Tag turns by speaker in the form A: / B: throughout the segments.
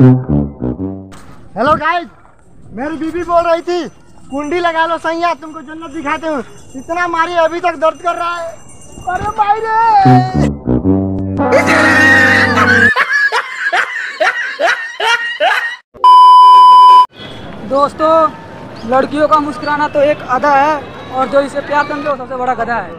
A: Hello guys, मेरी बीबी बोल रही थी कुंडी लगा लो सैया, तुमको जन्नत दिखाते हूँ। इतना मारी अभी तक दर्द कर रहा है। अरे भाई रे।
B: दोस्तों, लड़कियों का मुस्कुराना तो एक अदा है और जो इसे प्यार समझे वो सबसे बड़ा गधा है।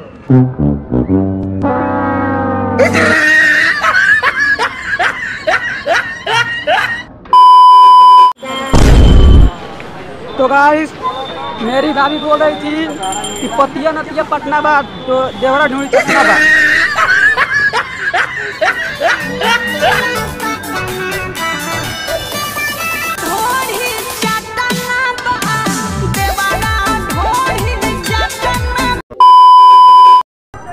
B: तो गाइस, मेरी भाभी बोल रही थी कि पतिया नतिया पटना बा तो देवरा ढूंढी चटना बा।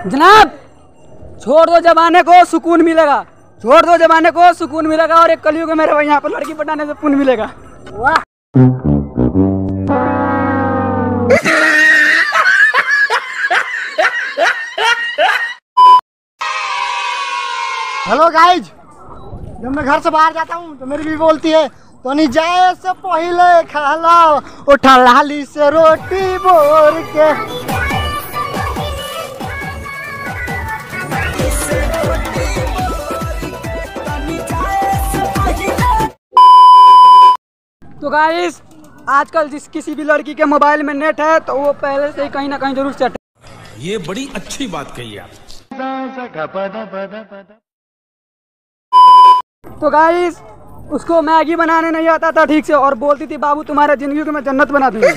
B: जनाब, छोड़ दो जमाने को सुकून मिलेगा, छोड़ दो जमाने को सुकून मिलेगा और एक कलयुग में मेरे यहाँ पर लड़की पटाने से पुण्य मिलेगा। वाह।
A: हेलो गाइज, जब मैं घर से बाहर जाता हूँ तो मेरी भी बोलती है तो नहीं जाए से पहले खा लो उठा लाली से रोटी बोर के।
B: तो गाइस, आजकल जिस किसी भी लड़की के मोबाइल में नेट है तो वो पहले से ही कहीं ना कहीं जरूर सेट है।
C: ये बड़ी अच्छी बात कही आप।
B: तो गाइस, उसको मैगी बनाने नहीं आता था ठीक से और बोलती थी बाबू तुम्हारे जिंदगी को मैं जन्नत बना दूंगी।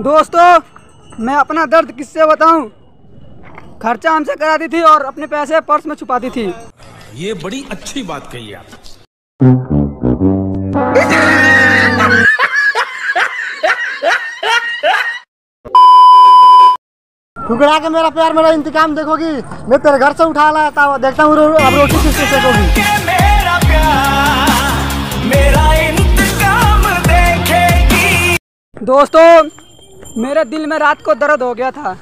B: दोस्तों, मैं अपना दर्द किससे बताऊं? खर्चा हमसे कराती थी और अपने पैसे पर्स में छुपाती थी।
C: ये बड़ी अच्छी बात कही आप।
A: ठुकरा के मेरा प्यार मेरा इंतकाम देखोगी, मैं तेरे घर से उठा लाता हूँ, देखता हूँ अब रोटी किससे सेकोगी।
D: मेरा प्यार मेरा इंतकाम देखेगी।
B: दोस्तों, मेरे दिल में रात को दर्द हो गया था।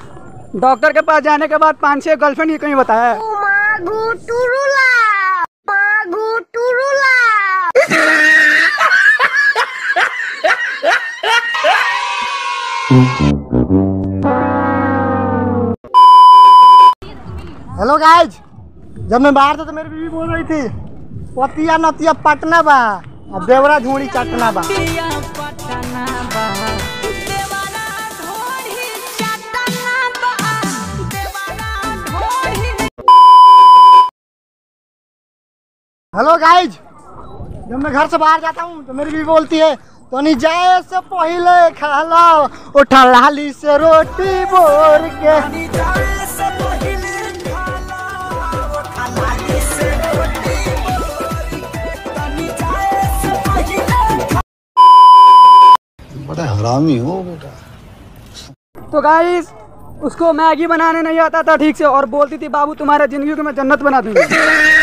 B: डॉक्टर के पास जाने के बाद 5-6 गर्लफ्रेंड ही कहीं बताया।
A: हेलो गाइज, जब मैं बाहर था तो मेरी बीवी बोल रही थी पतिया नतिया पटना बा और देवरा ढूंढी चटना बा। हेलो गाइज, जब मैं घर से बाहर जाता हूँ तो मेरी बीवी बोलती है तो नहीं जाए से पहले खा लो उठा लाली से रोटी बोर के।
E: बड़ा हरामी हो बेटा।
B: तो गाइस, उसको मैगी बनाने नहीं आता था ठीक से और बोलती थी बाबू तुम्हारे जिंदगी को मैं जन्नत बना दूंगी।